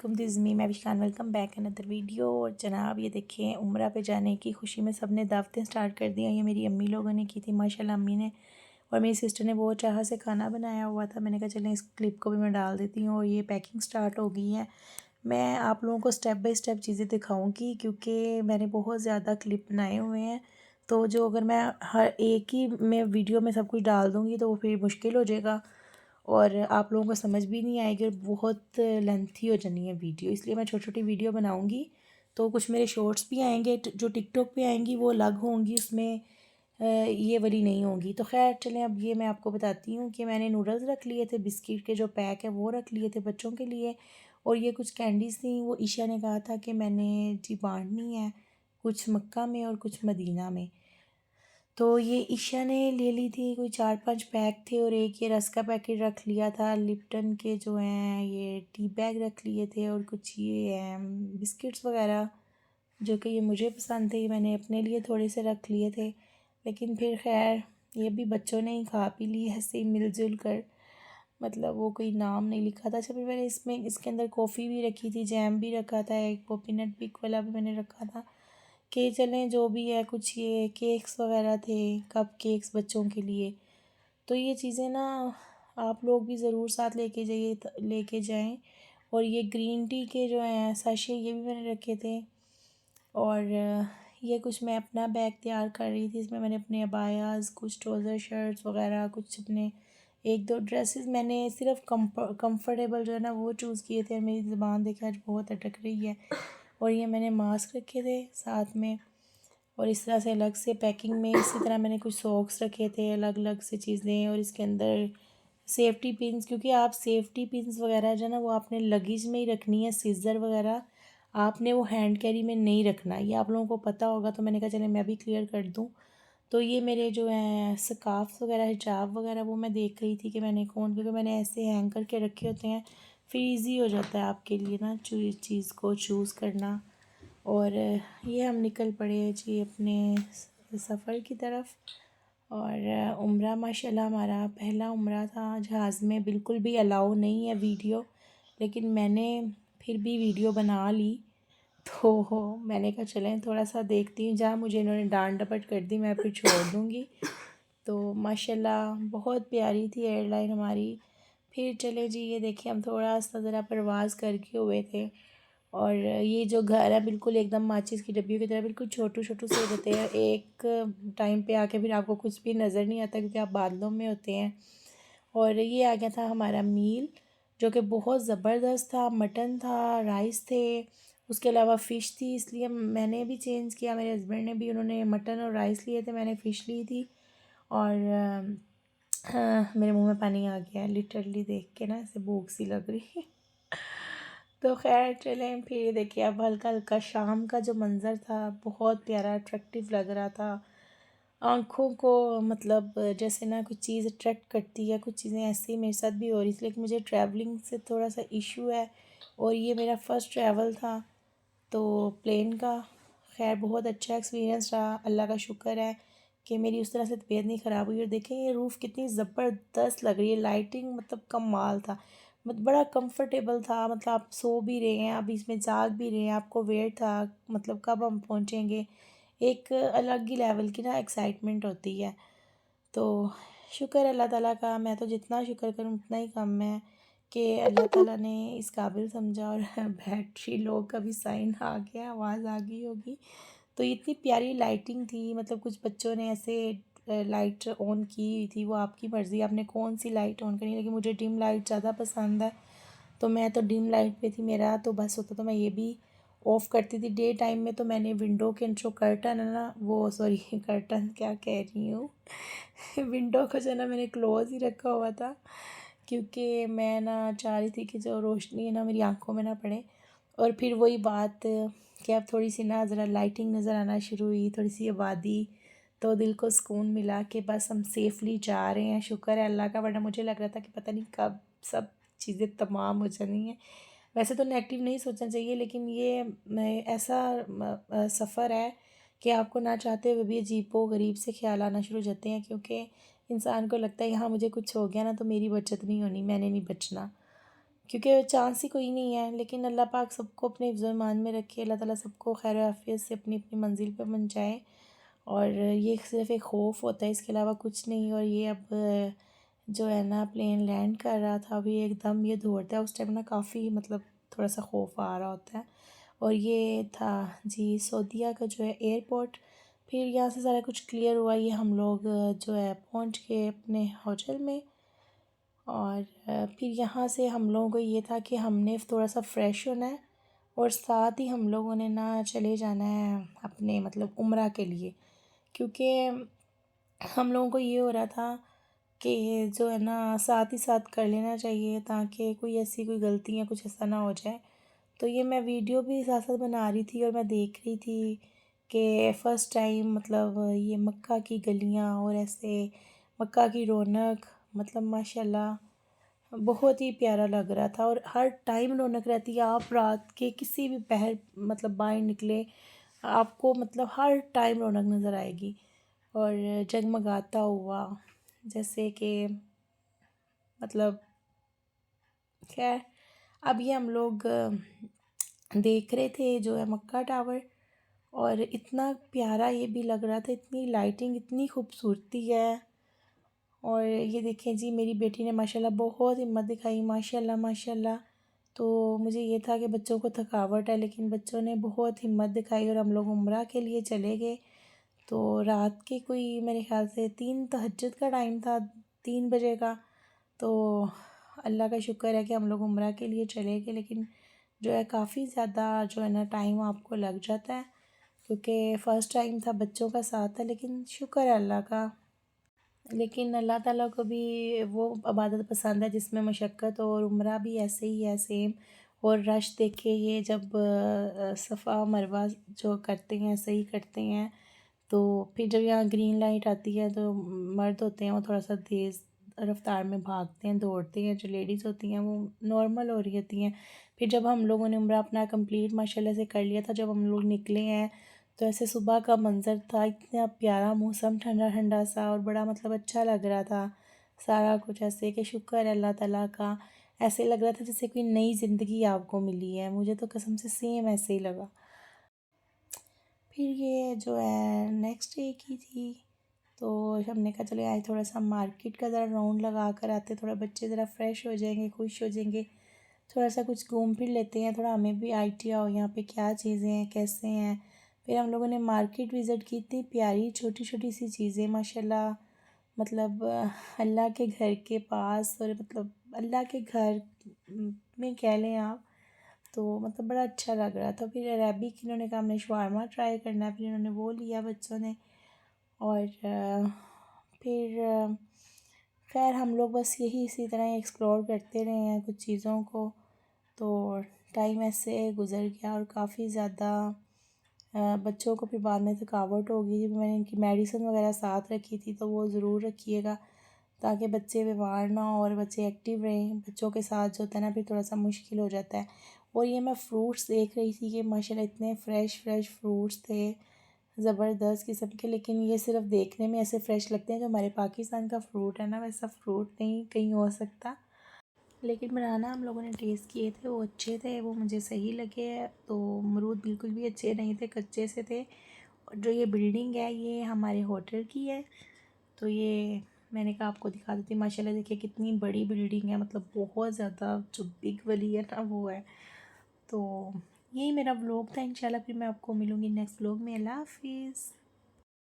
वालेकुम, this is me Mahvish Khan. Welcome back another video. और जनाब ये देखें, उम्रा पे जाने की खुशी में सब ने दावतें स्टार्ट कर दी हैं। ये मेरी अम्मी लोगों ने की थी माशाल्लाह। अम्मी ने और मेरी सिस्टर ने बहुत चाह से खाना बनाया हुआ था। मैंने कहा चलें इस क्लिप को भी मैं डाल देती हूँ। और ये पैकिंग स्टार्ट हो गई है। मैं आप लोगों को स्टेप बाय स्टेप चीज़ें दिखाऊँगी क्योंकि मैंने बहुत ज़्यादा क्लिप बनाए हुए हैं। तो जो अगर मैं हर एक ही में वीडियो में सब कुछ डाल दूँगी तो वो फिर मुश्किल हो जाएगा और आप लोगों को समझ भी नहीं आएगी और बहुत लेंथी हो जानी है वीडियो। इसलिए मैं छोटी छोटी वीडियो बनाऊंगी। तो कुछ मेरे शॉर्ट्स भी आएंगे जो टिकटॉक पे आएंगी, वो अलग होंगी, उसमें ये वाली नहीं होंगी। तो खैर चलें, अब ये मैं आपको बताती हूँ कि मैंने नूडल्स रख लिए थे, बिस्किट के जो पैक है वो रख लिए थे बच्चों के लिए। और ये कुछ कैंडीज़ थी, वो ईशा ने कहा था कि मैंने जी बांटनी है, कुछ मक्का में और कुछ मदीना में। तो ये ईशा ने ले ली थी, कोई 4-5 पैक थे। और एक ये रस का पैकेट रख लिया था। लिप्टन के जो हैं ये टी बैग रख लिए थे। और कुछ ये बिस्किट्स वगैरह जो कि ये मुझे पसंद थे, ये मैंने अपने लिए थोड़े से रख लिए थे। लेकिन फिर खैर ये भी बच्चों ने ही खा पी लिए ऐसे ही मिलजुल कर। मतलब वो कोई नाम नहीं लिखा था। अच्छा, फिर मैंने इसमें इसके अंदर कॉफ़ी भी रखी थी, जैम भी रखा था, एक वो पीनट पिक वाला भी मैंने रखा था। कि चलें जो भी है, कुछ ये केक्स वगैरह थे, कप केक्स बच्चों के लिए। तो ये चीज़ें ना आप लोग भी ज़रूर साथ लेके जाएं। और ये ग्रीन टी के जो हैं साशे, ये भी मैंने रखे थे। और ये कुछ मैं अपना बैग तैयार कर रही थी। इसमें मैंने अपने अबायाज़, कुछ ट्राउज़र शर्ट्स वगैरह, कुछ अपने एक दो ड्रेसेस मैंने सिर्फ कंफर्टेबल जो है ना वो चूज़ किए थे। मेरी ज़ुबान देखा आज बहुत अटक रही है। और ये मैंने मास्क रखे थे साथ में। और इस तरह से अलग से पैकिंग में इसी तरह मैंने कुछ सॉक्स रखे थे, अलग अलग से चीज़ें। और इसके अंदर सेफ्टी पिन्स, क्योंकि आप सेफ्टी पिन्स वगैरह जो है ना वो आपने लगेज में ही रखनी है। सीज़र वगैरह आपने वो हैंड कैरी में नहीं रखना, ये आप लोगों को पता होगा। तो मैंने कहा चले मैं भी क्लियर कर दूँ। तो ये मेरे जो हैं स्कार्फ वगैरह, हिजाब वगैरह, वो मैं देख रही थी कि मैंने क्योंकि मैंने ऐसे हैंग करके रखे होते हैं, फिर इजी हो जाता है आपके लिए ना चीज़ को चूज़ करना। और ये हम निकल पड़े जी अपने सफ़र की तरफ। और उम्रा माशाल्लाह हमारा पहला उम्रा था। जहाज़ में बिल्कुल भी अलाउ नहीं है वीडियो, लेकिन मैंने फिर भी वीडियो बना ली। तो मैंने कहा चलें थोड़ा सा देखती हूँ, जहाँ मुझे इन्होंने डांट डपट कर दी मैं फिर छोड़ दूँगी। तो माशाल्लाह बहुत प्यारी थी एयरलाइन हमारी। फिर चले जी, ये देखिए हम थोड़ा सा ज़रा परवाज़ करके हुए थे। और ये जो घर है बिल्कुल एकदम माचिस की डब्बियों की तरह बिल्कुल छोटू छोटू से होते हैं। एक टाइम पे आके फिर आपको कुछ भी नज़र नहीं आता क्योंकि आप बादलों में होते हैं। और ये आ गया था हमारा मील, जो कि बहुत ज़बरदस्त था। मटन था, राइस थे, उसके अलावा फ़िश थी। इसलिए मैंने भी चेंज किया, मेरे हस्बैंड ने भी, उन्होंने मटन और राइस लिए थे, मैंने फ़िश ली थी। और मेरे मुंह में पानी आ गया लिटरली देख के ना, ऐसे भूख सी लग रही। तो खैर चलें, फिर ये देखिए अब हल्का हल्का शाम का जो मंज़र था बहुत प्यारा अट्रैक्टिव लग रहा था आँखों को। मतलब जैसे ना कुछ चीज़ अट्रैक्ट करती है, कुछ चीज़ें ऐसे ही मेरे साथ भी हो रही थी। लेकिन मुझे ट्रैवलिंग से थोड़ा सा इशू है और ये मेरा फ़र्स्ट ट्रैवल था तो प्लेन का। खैर बहुत अच्छा एक्सपीरियंस रहा, अल्लाह का शुक्र है कि मेरी उस तरह से तबीयत नहीं ख़राब हुई। और देखें ये रूफ़ कितनी ज़बरदस्त लग रही है, लाइटिंग मतलब कमाल था। मतलब बड़ा कंफर्टेबल था, मतलब आप सो भी रहे हैं, आप इसमें जाग भी रहे हैं, आपको वेट था मतलब कब हम पहुंचेंगे। एक अलग ही लेवल की ना एक्साइटमेंट होती है। तो शुक्र अल्लाह ताला का, मैं तो जितना शुक्र करूँ उतना ही कम है कि अल्लाह ताला ने इस काबिल समझा। और बैटरी लो का भी साइन आ गया, आवाज़ आ गई होगी। तो इतनी प्यारी लाइटिंग थी, मतलब कुछ बच्चों ने ऐसे लाइट ऑन की हुई थी, वो आपकी मर्ज़ी आपने कौन सी लाइट ऑन करनी है। लेकिन मुझे डिम लाइट ज़्यादा पसंद है तो मैं तो डिम लाइट पे थी। मेरा तो बस होता तो मैं ये भी ऑफ़ करती थी। डे टाइम में तो मैंने विंडो के जो कर्टन है ना, वो सॉरी कर्टन क्या कह रही हूँ विंडो को जो है ना मैंने क्लोज़ ही रखा हुआ था, क्योंकि मैं ना चाह रही थी कि जो रोशनी है ना मेरी आंखों में ना पड़े। और फिर वही बात कि अब थोड़ी सी ना ज़रा लाइटिंग नज़र आना शुरू हुई, थोड़ी सी आबादी, तो दिल को सुकून मिला कि बस हम सेफ़ली जा रहे हैं। शुक्र है अल्लाह का, वरना मुझे लग रहा था कि पता नहीं कब सब चीज़ें तमाम हो जानी हैं। वैसे तो नेगेटिव नहीं सोचना चाहिए, लेकिन ये ऐसा सफ़र है कि आपको ना चाहते हुए भी अजीबो गरीब से ख्याल आना शुरू हो जाते हैं, क्योंकि इंसान को लगता है यहाँ मुझे कुछ हो गया ना तो मेरी बचत नहीं होनी, मैंने नहीं बचना। क्योंकि चांस ही कोई नहीं है। लेकिन अल्लाह पाक सबको अपने हिफ्ज़ ईमान में रखे, अल्लाह ताला सबको खैर आफियत से अपनी अपनी मंजिल पे पहुंचाए। और ये सिर्फ़ एक खौफ होता है, इसके अलावा कुछ नहीं। और ये अब जो है ना प्लेन लैंड कर रहा था, अभी एकदम ये दौड़ता है, उस टाइम ना काफ़ी मतलब थोड़ा सा खौफ आ रहा होता है। और ये था जी सऊदीया का जो है एयरपोर्ट। फिर यहाँ से सारा कुछ क्लियर हुआ, ये हम लोग जो है पहुँच गए अपने होटल में। और फिर यहाँ से हम लोगों को ये था कि हमने थोड़ा सा फ्रेश होना है, और साथ ही हम लोगों ने ना चले जाना है अपने मतलब उम्रा के लिए। क्योंकि हम लोगों को ये हो रहा था कि जो है ना साथ ही साथ कर लेना चाहिए, ताकि कोई ऐसी कोई गलती या कुछ ऐसा ना हो जाए। तो ये मैं वीडियो भी साथ साथ बना रही थी, और मैं देख रही थी कि फ़र्स्ट टाइम मतलब ये मक्का की गलियाँ और ऐसे मक्का की रौनक, मतलब माशाल्लाह बहुत ही प्यारा लग रहा था। और हर टाइम रौनक रहती है, आप रात के किसी भी पहर मतलब बाहर निकले, आपको मतलब हर टाइम रौनक नज़र आएगी। और जगमगाता हुआ, जैसे कि मतलब खैर, अब ये हम लोग देख रहे थे जो है मक्का टावर। और इतना प्यारा ये भी लग रहा था, इतनी लाइटिंग, इतनी खूबसूरती है। और ये देखें जी, मेरी बेटी ने माशाल्लाह बहुत हिम्मत दिखाई, माशाल्लाह माशाल्लाह। तो मुझे ये था कि बच्चों को थकावट है, लेकिन बच्चों ने बहुत हिम्मत दिखाई, और हम लोग उम्रा के लिए चले गए। तो रात के कोई मेरे ख़्याल से 3 तहज्जुद का टाइम था, 3 बजे का। तो अल्लाह का शुक्र है कि हम लोग उम्रा के लिए चले गए। लेकिन जो है काफ़ी ज़्यादा जो है ना टाइम आपको लग जाता है, क्योंकि फ़र्स्ट टाइम था, बच्चों का साथ था। लेकिन शुक्र है अल्लाह का। लेकिन अल्लाह ताला को भी वो इबादत पसंद है जिसमें मशक्क़त हो, और उम्रा भी ऐसे ही है सेम। और रश देखे, ये जब सफ़ा मरवा जो करते हैं सही करते हैं, तो फिर जब यहाँ ग्रीन लाइट आती है तो मर्द होते हैं वो थोड़ा सा तेज़ रफ्तार में भागते हैं, दौड़ते हैं। जो लेडीज़ होती हैं वो नॉर्मल हो रही होती हैं। फिर जब हम लोगों ने उम्रा अपना कंप्लीट माशाल्लाह से कर लिया था, जब हम लोग निकले हैं, तो ऐसे सुबह का मंज़र था, इतना प्यारा मौसम, ठंडा ठंडा सा, और बड़ा मतलब अच्छा लग रहा था सारा कुछ। ऐसे कि शुक्र है अल्लाह ताला का। ऐसे लग रहा था जैसे कोई नई ज़िंदगी आपको मिली है, मुझे तो कसम से सेम ऐसे ही लगा। फिर ये जो है नेक्स्ट डे की थी, तो हमने कहा चले आज थोड़ा सा मार्केट का ज़रा राउंड लगा कर आते, थोड़ा बच्चे ज़रा फ्रेश हो जाएंगे, खुश हो जाएंगे, थोड़ा सा कुछ घूम फिर लेते हैं, थोड़ा हमें भी आइडिया हो यहाँ पे क्या चीज़ें हैं, कैसे हैं। फिर हम लोगों ने मार्केट विज़िट की, इतनी प्यारी छोटी छोटी सी चीज़ें माशाल्लाह, मतलब अल्लाह के घर के पास, और मतलब अल्लाह के घर में कह लें आप। तो मतलब बड़ा अच्छा लग रहा था। फिर अरेबिक इन्होंने कहा हमने शवारमा ट्राई करना है, फिर इन्होंने वो लिया बच्चों ने। और फिर खैर हम लोग बस यही इसी तरह एक्सप्लोर करते रहे हैं कुछ चीज़ों को। तो टाइम ऐसे गुज़र गया, और काफ़ी ज़्यादा बच्चों को फिर बाद में थकावट हो गई थी। मैंने इनकी मेडिसिन वगैरह साथ रखी थी, तो वो ज़रूर रखिएगा, ताकि बच्चे बीमार ना हो और बच्चे एक्टिव रहें। बच्चों के साथ जो होता है ना फिर थोड़ा सा मुश्किल हो जाता है। और ये मैं फ्रूट्स देख रही थी कि माशाल्लाह इतने फ़्रेश फ़्रेश फ्रूट्स थे, ज़बरदस्त किस्म के। लेकिन ये सिर्फ देखने में ऐसे फ़्रेश लगते हैं, जो हमारे पाकिस्तान का फ़्रूट है ना वैसा फ़्रूट नहीं कहीं हो सकता। लेकिन बनाना हम लोगों ने टेस्ट किए थे, वो अच्छे थे, वो मुझे सही लगे। तो अमरूद बिल्कुल भी अच्छे नहीं थे, कच्चे से थे। और जो ये बिल्डिंग है ये हमारे होटल की है। तो ये मैंने कहा आपको दिखा देती, माशाल्लाह देखिए कितनी बड़ी बिल्डिंग है, मतलब बहुत ज़्यादा जो बिग वाली है ना वो है। तो यही मेरा व्लॉग था। इंशाल्लाह फिर मैं आपको मिलूँगी नेक्स्ट व्लॉग में। अल्लाह हाफिज़।